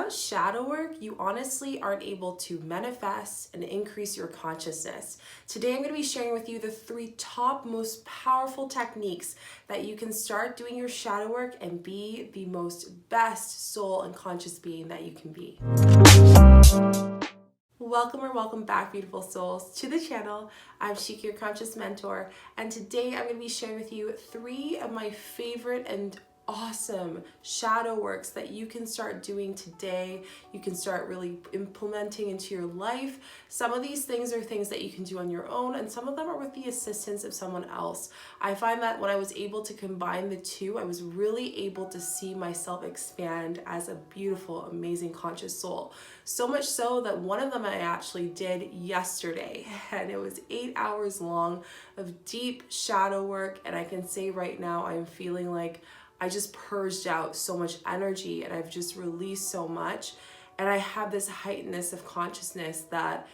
without shadow work, you honestly aren't able to manifest and increase your consciousness. Today, I'm going to be sharing with you the 3 top most powerful techniques that you can start doing your shadow work and be the most best soul and conscious being that you can be. Welcome back, beautiful souls, to the channel. I'm Shika, your conscious mentor, and today I'm going to be sharing with you 3 of my favorite and awesome shadow works that you can start doing today. You can start really implementing into your life. Some of these things are things that you can do on your own, and some of them are with the assistance of someone else. I find that when I was able to combine the 2, I was really able to see myself expand as a beautiful, amazing, conscious soul. So much so that one of them I actually did yesterday, and it was 8 hours long of deep shadow work, and I can say right now I'm feeling like I just purged out so much energy and I've just released so much. And I have this heightenedness of consciousness that,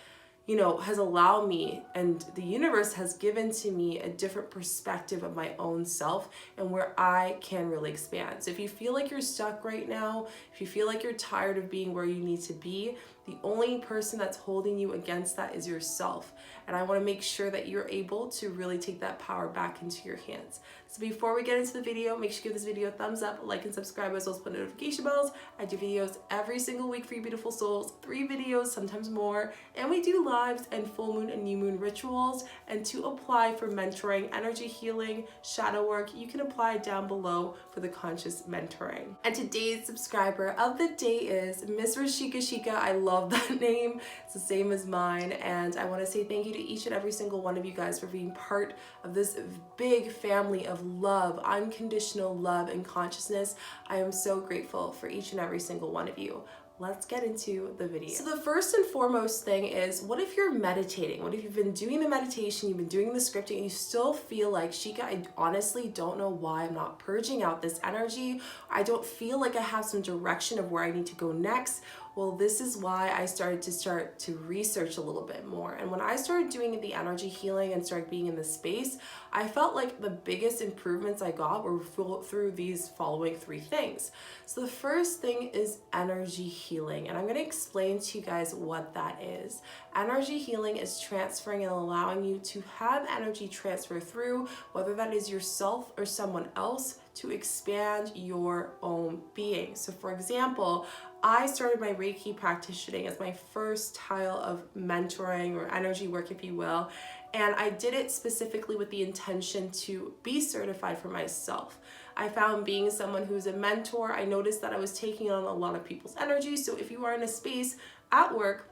has allowed me, and the universe has given to me a different perspective of my own self and where I can really expand. So if you feel like you're stuck right now, if you feel like you're tired of being where you need to be, the only person that's holding you against that is yourself. And I want to make sure that you're able to really take that power back into your hands. So before we get into the video, make sure you give this video a thumbs up, like and subscribe, as well as put notification bells. I do videos every single week for you beautiful souls, 3 videos, sometimes more. And we do lives and full moon and new moon rituals. And to apply for mentoring, energy healing, shadow work, you can apply down below for the conscious mentoring. And today's subscriber of the day is Miss Shika. I love that name. It's the same as mine. And I want to say thank you to each and every single one of you guys for being part of this big family of love, unconditional love and consciousness. I am so grateful for each and every single one of you. Let's get into the video. So the first and foremost thing is, what if you're meditating? What if you've been doing the meditation, you've been doing the scripting, and you still feel like, Shika, I honestly don't know why I'm not purging out this energy. I don't feel like I have some direction of where I need to go next. Well, this is why I started to research a little bit more. And when I started doing the energy healing and started being in this space, I felt like the biggest improvements I got were through these following 3 things. So the first thing is energy healing. And I'm going to explain to you guys what that is. Energy healing is transferring and allowing you to have energy transfer through, whether that is yourself or someone else, to expand your own being. So for example, I started my Reiki practicing as my first style of mentoring or energy work, if you will. And I did it specifically with the intention to be certified for myself. I found being someone who's a mentor, I noticed that I was taking on a lot of people's energy. So if you are in a space at work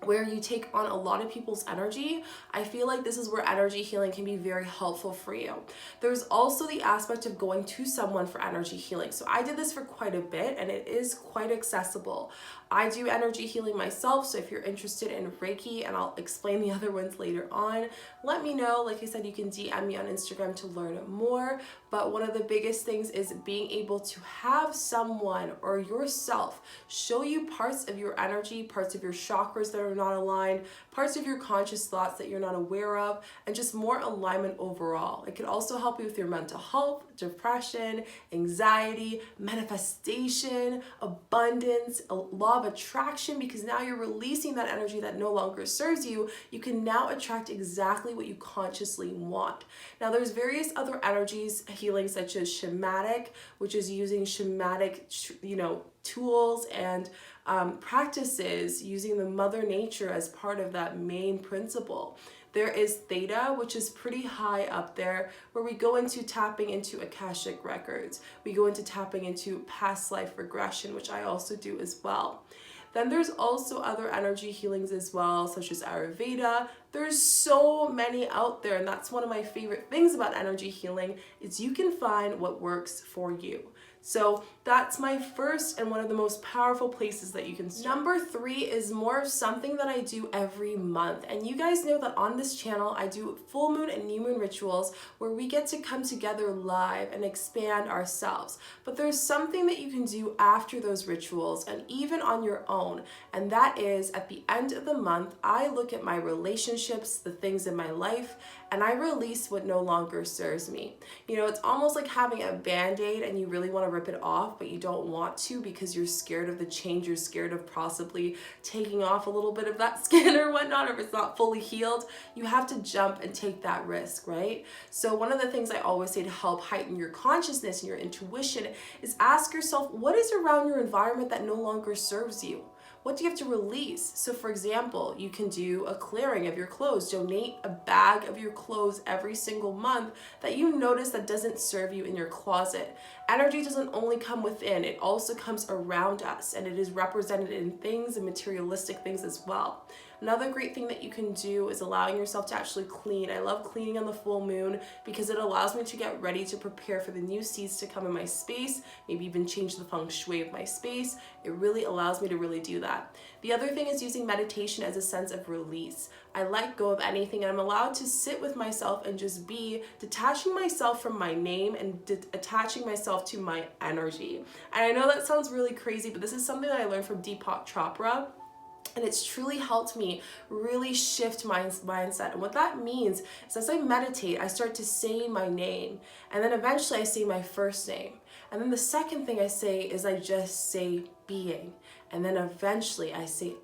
where you take on a lot of people's energy, I feel like this is where energy healing can be very helpful for you. There's also the aspect of going to someone for energy healing. So I did this for quite a bit, and it is quite accessible. I do energy healing myself, so if you're interested in Reiki, and I'll explain the other ones later on, let me know. Like I said, you can DM me on Instagram to learn more. But one of the biggest things is being able to have someone or yourself show you parts of your energy, parts of your chakras that are not aligned, parts of your conscious thoughts that you're not aware of, and just more alignment overall. It can also help you with your mental health, depression, anxiety, manifestation, abundance, a law of attraction, because now you're releasing that energy that no longer serves you. You can now attract exactly what you consciously want. Now there's various other energies healing, such as shamanic, which is using shamanic, tools and practices using the mother nature as part of that main principle. There is theta, which is pretty high up there, where we go into tapping into Akashic records. We go into tapping into past life regression, which I also do as well. Then there's also other energy healings as well, such as Ayurveda. There's so many out there, and that's one of my favorite things about energy healing, is you can find what works for you. So that's my first and one of the most powerful places that you can start. Number 3 is more of something that I do every month. And you guys know that on this channel, I do full moon and new moon rituals where we get to come together live and expand ourselves. But there's something that you can do after those rituals and even on your own. And that is, at the end of the month, I look at my relationships, the things in my life, and I release what no longer serves me. It's almost like having a Band-Aid and you really want to rip it off, but you don't want to because you're scared of the change. You're scared of possibly taking off a little bit of that skin or whatnot, or if it's not fully healed, you have to jump and take that risk, right? So one of the things I always say to help heighten your consciousness and your intuition is ask yourself, what is around your environment that no longer serves you? What do you have to release? So for example, you can do a clearing of your clothes. Donate a bag of your clothes every single month that you notice that doesn't serve you in your closet. Energy doesn't only come within, it also comes around us, and it is represented in things and materialistic things as well. Another great thing that you can do is allowing yourself to actually clean. I love cleaning on the full moon because it allows me to get ready to prepare for the new seeds to come in my space, maybe even change the feng shui of my space. It really allows me to really do that. The other thing is using meditation as a sense of release. I let go of anything and I'm allowed to sit with myself and just be, detaching myself from my name and attaching myself to my energy. And I know that sounds really crazy, but this is something that I learned from Deepak Chopra. And it's truly helped me really shift my mindset. And what that means is as I meditate, I start to say my name. And then eventually I say my first name. And then the second thing I say is I just say being. And then eventually I say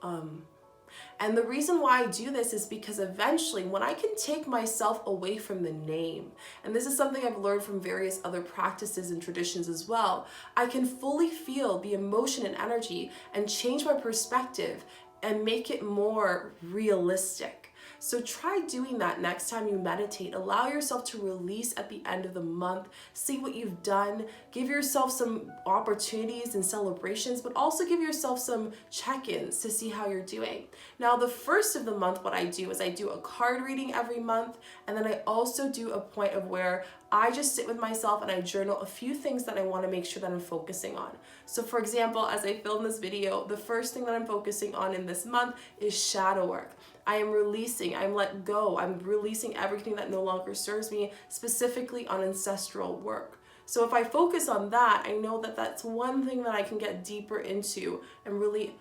And the reason why I do this is because eventually when I can take myself away from the name, and this is something I've learned from various other practices and traditions as well, I can fully feel the emotion and energy and change my perspective and make it more realistic. So try doing that next time you meditate. Allow yourself to release at the end of the month. See what you've done. Give yourself some opportunities and celebrations, but also give yourself some check-ins to see how you're doing. Now, the first of the month, what I do is I do a card reading every month, and then I also do a point of where I just sit with myself and I journal a few things that I want to make sure that I'm focusing on. So for example, as I film this video, the first thing that I'm focusing on in this month is shadow work. I am releasing, I'm let go, I'm releasing everything that no longer serves me, specifically on ancestral work. So if I focus on that, I know that that's one thing that I can get deeper into and really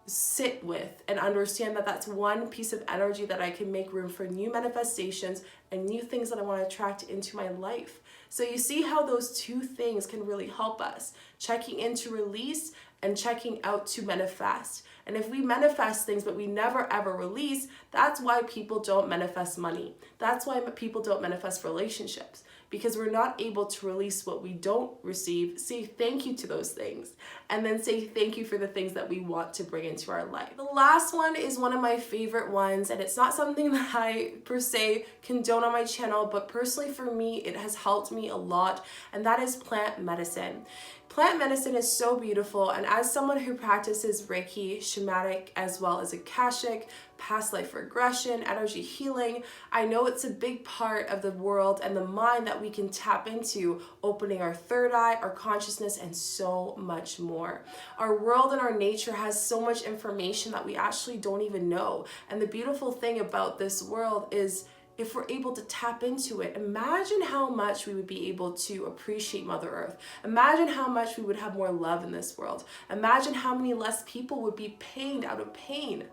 sit with and understand that that's one piece of energy that I can make room for new manifestations and new things that I want to attract into my life. So you see how those two things can really help us, checking in to release and checking out to manifest. And if we manifest things but we never ever release, that's why people don't manifest money. That's why people don't manifest relationships, because we're not able to release what we don't receive, say thank you to those things, and then say thank you for the things that we want to bring into our life. The last one is one of my favorite ones, and it's not something that I per se condone on my channel, but personally for me, it has helped me a lot, and that is plant medicine. Plant medicine is so beautiful, and as someone who practices Reiki, shamanic, as well as Akashic, past life regression, energy healing, I know it's a big part of the world and the mind that we can tap into, opening our third eye, our consciousness, and so much more. Our world and our nature has so much information that we actually don't even know. And the beautiful thing about this world is if we're able to tap into it, imagine how much we would be able to appreciate Mother Earth. Imagine how much we would have more love in this world. Imagine how many less people would be pained out of pain.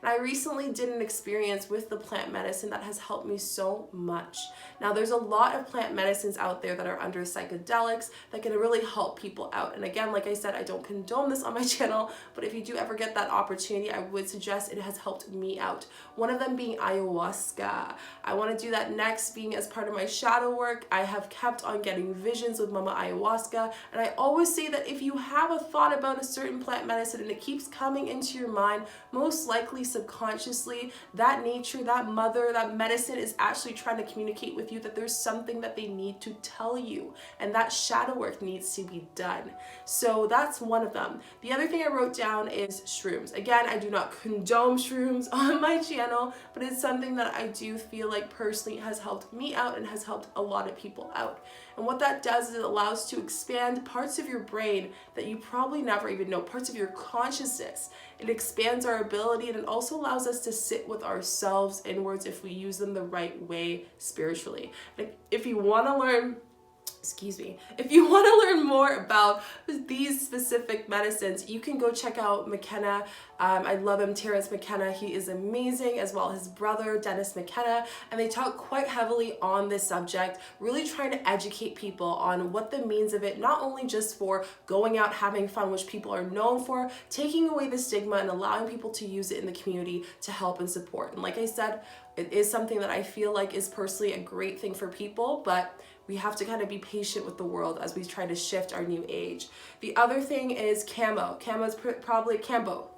And I recently did an experience with the plant medicine that has helped me so much. Now, there's a lot of plant medicines out there that are under psychedelics that can really help people out. And again, like I said, I don't condone this on my channel, but if you do ever get that opportunity, I would suggest it has helped me out. One of them being ayahuasca. I want to do that next, being as part of my shadow work. I have kept on getting visions with Mama Ayahuasca, and I always say that if you have a thought about a certain plant medicine and it keeps coming into your mind, most likely subconsciously, that nature, that mother, that medicine is actually trying to communicate with you that there's something that they need to tell you, and that shadow work needs to be done. So that's one of them. The other thing I wrote down is shrooms. Again, I do not condone shrooms on my channel, but it's something that I do feel like personally has helped me out and has helped a lot of people out. And what that does is it allows to expand parts of your brain that you probably never even know, parts of your consciousness. It expands our ability, and it also allows us to sit with ourselves inwards if we use them the right way spiritually. Like, if you want to learn excuse me, if you want to learn more about these specific medicines, you can go check out McKenna. I love him, Terrence McKenna. He is amazing, as well as his brother, Dennis McKenna. And they talk quite heavily on this subject, really trying to educate people on what the means of it, not only just for going out, having fun, which people are known for, taking away the stigma and allowing people to use it in the community to help and support. And like I said, it is something that I feel like is personally a great thing for people, but we have to kind of be patient with the world as we try to shift our new age. The other thing is camo. Camo's probably Cambo.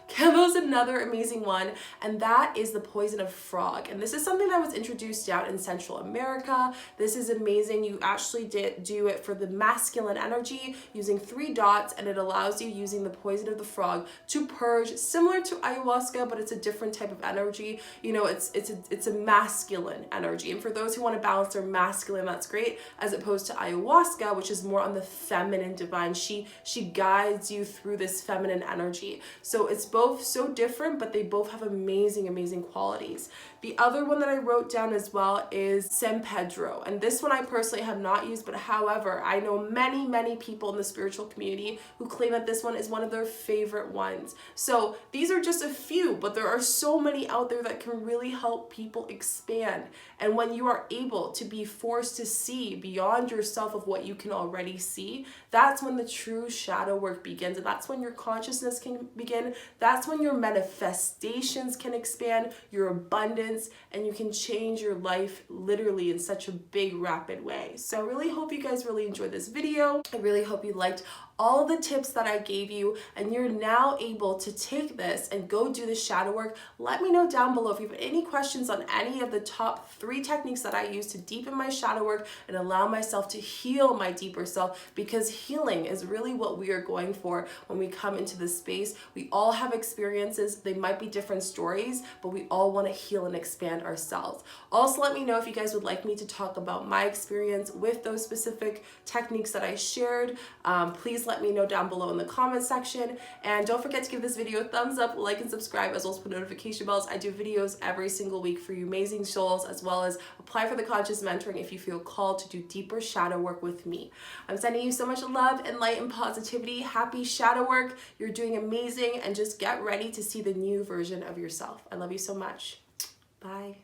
Camo's another amazing one, and that is the poison of frog. And this is something that was introduced down in Central America. This is amazing. You actually do it for the masculine energy using 3 dots, and it allows you, using the poison of the frog, to purge, similar to ayahuasca, but it's a different type of energy. You know, it's a masculine energy. And for those who want to balance their masculine, that's great, as opposed to ayahuasca, which is more on the feminine divine. She guides you through this feminine energy. So it's both so different, but they both have amazing qualities. The other one that I wrote down as well is San Pedro, and this one I personally have not used, but however, I know many people in the spiritual community who claim that this one is one of their favorite ones. So these are just a few, but there are so many out there that can really help people expand. And when you are able to be forced to see beyond yourself of what you can already see, that's when the true shadow work begins, and that's when your consciousness can begin. That's when your manifestations can expand, your abundance, and you can change your life literally in such a big, rapid way. So I really hope you guys really enjoyed this video. I really hope you liked all the tips that I gave you, and you're now able to take this and go do the shadow work. Let me know down below if you have any questions on any of the top 3 techniques that I use to deepen my shadow work and allow myself to heal my deeper self, because healing is really what we are going for when we come into this space. We all have experiences. They might be different stories, but we all want to heal and expand ourselves. Also, let me know if you guys would like me to talk about my experience with those specific techniques that I shared. Please let me know down below in the comment section, and don't forget to give this video a thumbs up, like, and subscribe, as well as put notification bells. I do videos every single week for you amazing souls, as well as apply for the conscious mentoring if you feel called to do deeper shadow work with me. I'm sending you so much love and light and positivity. Happy shadow work. You're doing amazing, and just get ready to see the new version of yourself. I love you so much. Bye.